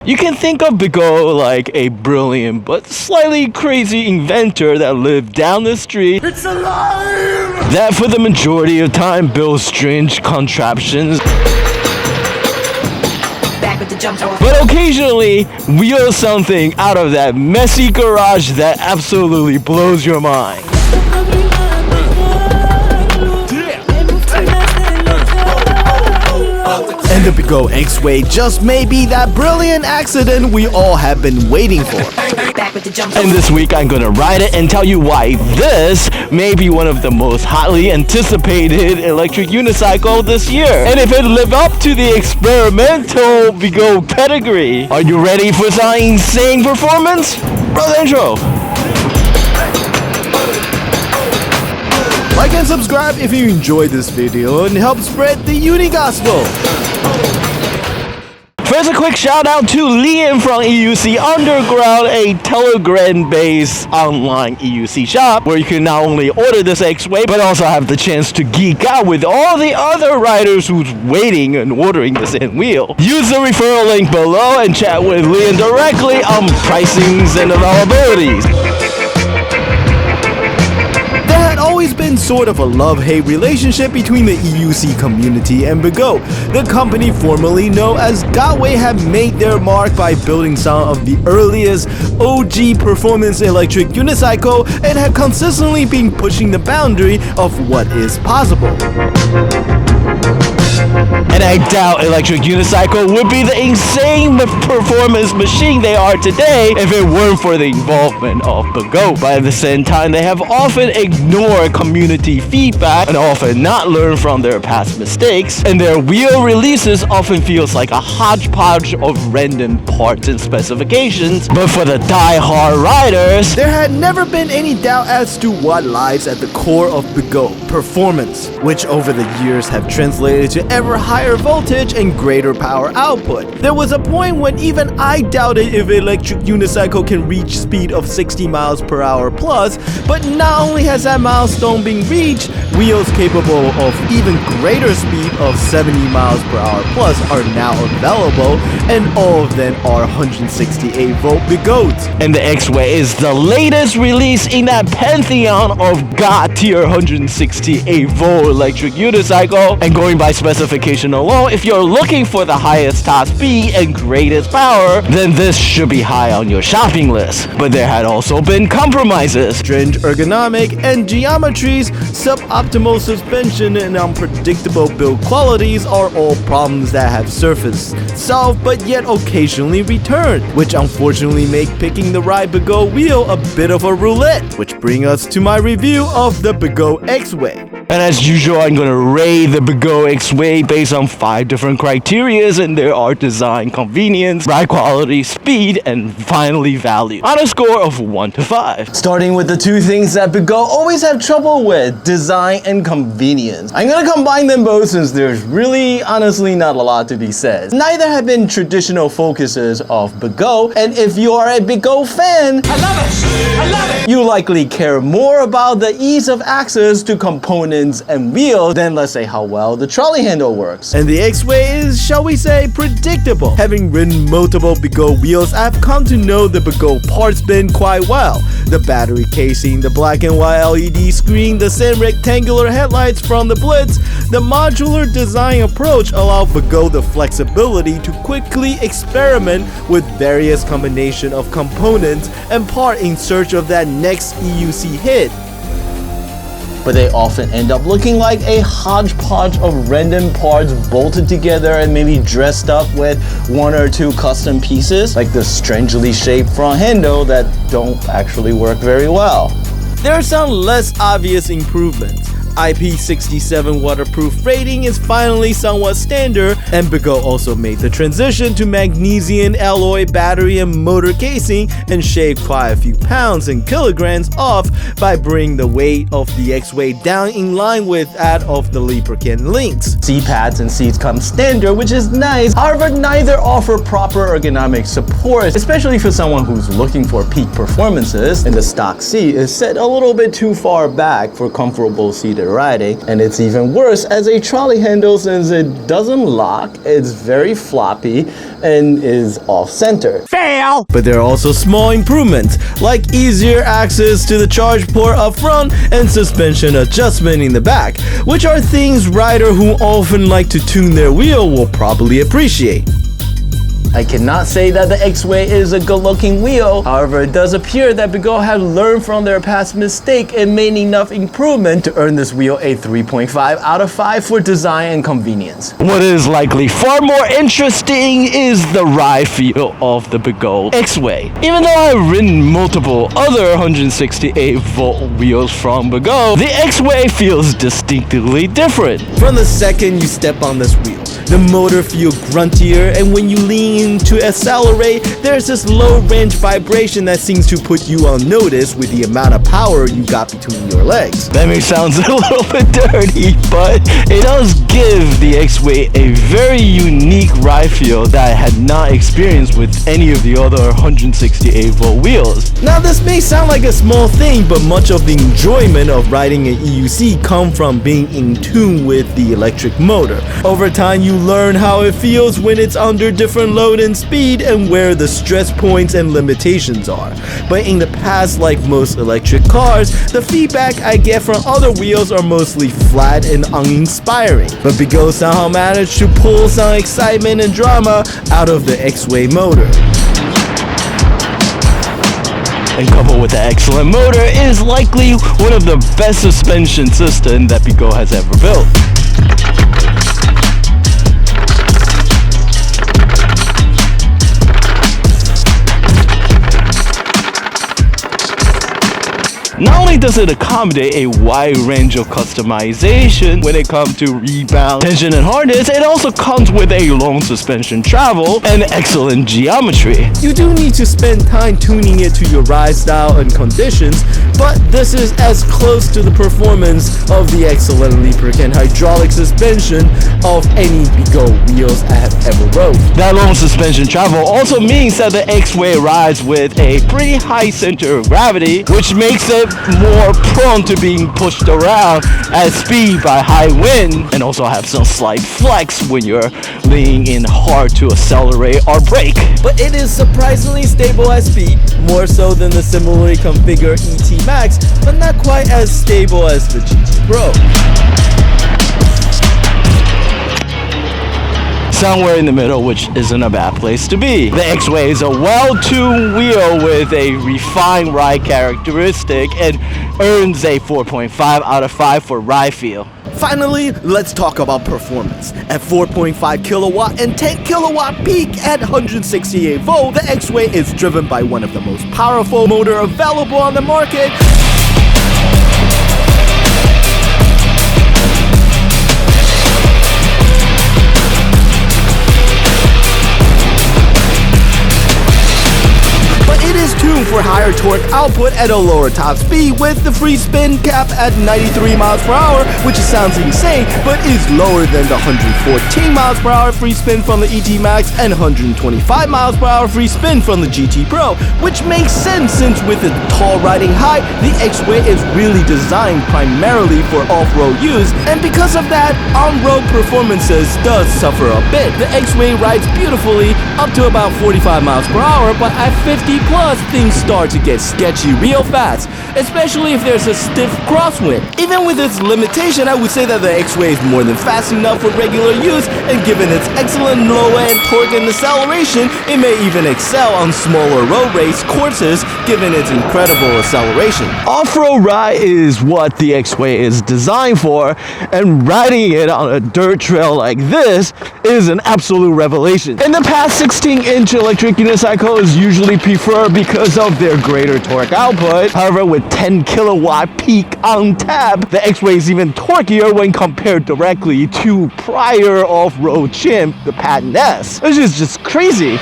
You can think of Bigo like a brilliant but slightly crazy inventor that lived down the street. It's alive! That for the majority of time builds strange contraptions. But occasionally wheels something out of that messy garage that absolutely blows your mind. And the Begode Xway just may be that brilliant accident we all have been waiting for. And this week I'm gonna ride it and tell you why this may be one of the most hotly anticipated electric unicycle this year. And if it live up to the experimental Bigo pedigree. Are you ready for some insane performance? Roll the intro. Like and subscribe if you enjoyed this video and help spread the uni gospel. First, a quick shout out to Hsiang from EUC Underground, a Telegram-based online EUC shop where you can not only order this Xway but also have the chance to geek out with all the other riders who's waiting and ordering this in wheel. Use the referral link below and chat with Hsiang directly on pricings and availabilities. There had always been sort of a love-hate relationship between the EUC community and Bigo. The company formerly known as Xway had made their mark by building some of the earliest OG performance electric unicycle and had consistently been pushing the boundary of what is possible. And I doubt electric unicycle would be the insane performance machine they are today if it weren't for the involvement of Bigo. But at the same time, they have often ignored community feedback and often not learned from their past mistakes. And their wheel releases often feels like a hodgepodge of random parts and specifications. But for the die-hard riders, there had never been any doubt as to what lies at the core of Bigo: performance, which over the years have translated to ever higher voltage and greater power output. There was a point when even I doubted if electric unicycle can reach speed of 60 miles per hour plus, but not only has that milestone been reached, wheels capable of even greater speed of 70 miles per hour plus are now available, and all of them are 168 volt Bigodes. And the Xway is the latest release in that pantheon of god tier 168 volt electric unicycle, and going by specification alone, if you're looking for the highest top speed and greatest power, then this should be high on your shopping list. But there had also been compromises. Strange ergonomic and geometries, suboptimal suspension, and unpredictable build qualities are all problems that have surfaced, solved, but yet occasionally returned, which unfortunately make picking the right Bigo wheel a bit of a roulette. Which brings us to my review of the Begode Xway. And as usual, I'm gonna rate the Begode Xway based on 5 different criterias, and there are design, convenience, ride quality, speed, and finally value, on a score of 1 to 5. Starting with the 2 things that Bigo always have trouble with: design and convenience. I'm gonna combine them both since there's really honestly not a lot to be said. Neither have been traditional focuses of Bigo, and if you are a Bigo fan, I love it! You likely care more about the ease of access to components and wheels than, let's say, how well the trolley handle works. And the Xway is, shall we say, predictable. Having ridden multiple Bigo wheels, I've come to know the Bigo parts bin quite well. The battery casing, the black and white LED screen, the same rectangular headlights from the Blitz, the modular design approach allow Bigo the flexibility to quickly experiment with various combination of components and part in search of that next EUC hit. But they often end up looking like a hodgepodge of random parts bolted together and maybe dressed up with 1 or 2 custom pieces, like the strangely shaped front handle that don't actually work very well. There are some less obvious improvements. IP67 waterproof rating is finally somewhat standard, and Bigo also made the transition to magnesium alloy battery and motor casing and shaved quite a few pounds and kilograms off by bringing the weight of the Xway down in line with that of the Leapfrog Lynx. Seat pads and seats come standard, which is nice. However, neither offer proper ergonomic support, especially for someone who's looking for peak performances, and the stock seat is set a little bit too far back for comfortable seated one-handed riding. And it's even worse as a trolley handle since it doesn't lock, it's very floppy, and is off-center. Fail! But there are also small improvements, like easier access to the charge port up front and suspension adjustment in the back, which are things riders who often like to tune their wheel will probably appreciate. I cannot say that the Xway is a good-looking wheel. However, it does appear that Bigo has learned from their past mistake and made enough improvement to earn this wheel a 3.5 out of 5 for design and convenience. What is likely far more interesting is the ride feel of the Begode Xway. Even though I've ridden multiple other 168-volt wheels from Bigo, the Xway feels distinctively different. From the second you step on this wheel, the motor feels gruntier, and when you lean to accelerate, there's this low range vibration that seems to put you on notice with the amount of power you got between your legs. That may sound a little bit dirty, but it does give the Xway a very unique ride feel that I had not experienced with any of the other 168-volt wheels. Now this may sound like a small thing, but much of the enjoyment of riding an EUC come from being in tune with the electric motor. Over time you learn how it feels when it's under different load and speed and where the stress points and limitations are. But in the past, like most electric cars, the feedback I get from other wheels are mostly flat and uninspiring. But Bigo somehow managed to pull some excitement and drama out of the Xway motor. And coupled with the excellent motor, it is likely one of the best suspension systems that Bigo has ever built. Not only does it accommodate a wide range of customization when it comes to rebound, tension, and hardness, it also comes with a long suspension travel and excellent geometry. You do need to spend time tuning it to your ride style and conditions, but this is as close to the performance of the excellent lubricant hydraulic suspension of any Bigo wheels I have ever rode. That long suspension travel also means that the Xway rides with a pretty high center of gravity, which makes it more prone to being pushed around at speed by high wind, and also have some slight flex when you're leaning in hard to accelerate or brake. But it is surprisingly stable at speed, more so than the similarly configured ET Max, but not quite as stable as the GT Pro. Somewhere in the middle, which isn't a bad place to be. The Xway is a well-tuned wheel with a refined ride characteristic and earns a 4.5 out of 5 for ride feel. Finally, let's talk about performance. At 4.5 kilowatt and 10 kilowatt peak at 168 volt, the Xway is driven by one of the most powerful motor available on the market. Tuned for higher torque output at a lower top speed with the free spin cap at 93 miles per hour, which sounds insane, but is lower than the 114 miles per hour free spin from the ET Max and 125 miles per hour free spin from the GT Pro, which makes sense since with its tall riding height, the Xway is really designed primarily for off-road use, and because of that, on-road performances does suffer a bit. The Xway rides beautifully up to about 45 miles per hour, but at 50 plus, things start to get sketchy real fast, especially if there's a stiff crosswind. Even with its limitation, I would say that the Xway is more than fast enough for regular use, and given its excellent low-end torque and acceleration, it may even excel on smaller road race courses, given its incredible acceleration. Off-road ride is what the Xway is designed for, and riding it on a dirt trail like this is an absolute revelation. In the past, 16-inch electric unicycle is usually preferred because of their greater torque output. However, with 10 kilowatt peak on tap, the Xway is even torquier when compared directly to prior off-road chimp, the Patent S, which is just crazy.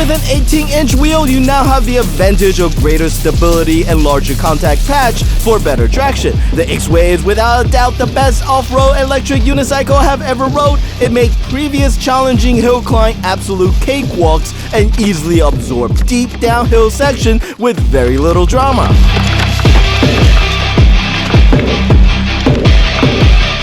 With an 18-inch wheel, you now have the advantage of greater stability and larger contact patch for better traction. The Xway is without a doubt the best off-road electric unicycle I have ever rode. It makes previous challenging hill climb absolute cakewalks and easily absorb deep downhill section with very little drama.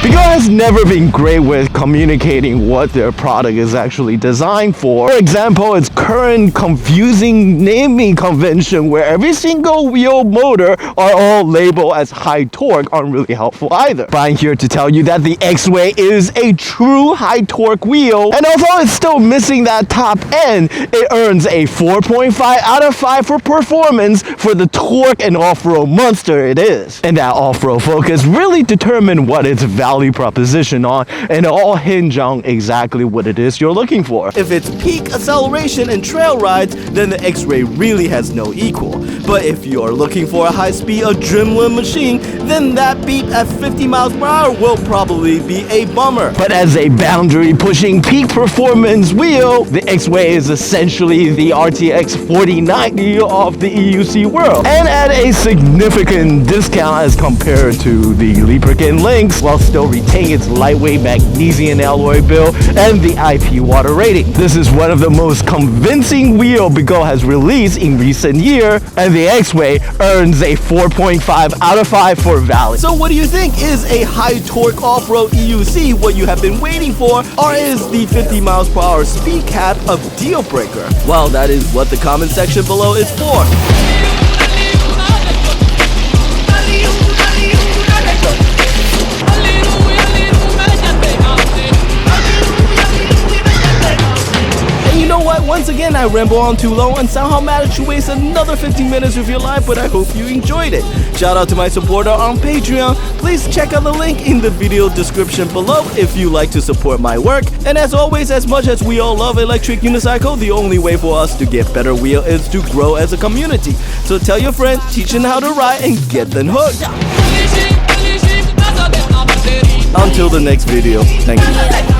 Bigo has never been great with communicating what their product is actually designed for. For example, its current confusing naming convention where every single wheel motor are all labeled as high torque aren't really helpful either. But I'm here to tell you that the Xway is a true high torque wheel, and although it's still missing that top end, it earns a 4.5 out of 5 for performance for the torque and off-road monster it is. And that off-road focus really determined what its value proposition on, and it all hinge on exactly what it is you're looking for. If it's peak acceleration and trail rides, then the Xway really has no equal. But if you're looking for a high-speed adrenaline machine, then that beep at 50 miles per hour will probably be a bummer. But as a boundary-pushing peak performance wheel, the Xway is essentially the RTX 4090 of the EUC world, and at a significant discount as compared to the Leaperkin Lynx, while still retain its lightweight magnesium alloy build and the IP water rating. This is one of the most convincing wheel Bigo has released in recent year, and the Xway earns a 4.5 out of 5 for value. So what do you think? Is a high torque off-road EUC what you have been waiting for, or is the 50 miles per hour speed cap a deal breaker? Well, that is what the comment section below is for. Once again, I ramble on too long and somehow managed to waste another 15 minutes of your life, but I hope you enjoyed it. Shout out to my supporter on Patreon. Please check out the link in the video description below if you like to support my work. And as always, as much as we all love electric unicycle, the only way for us to get better wheel is to grow as a community. So tell your friend, teach them how to ride, and get them hooked. Until the next video, thank you.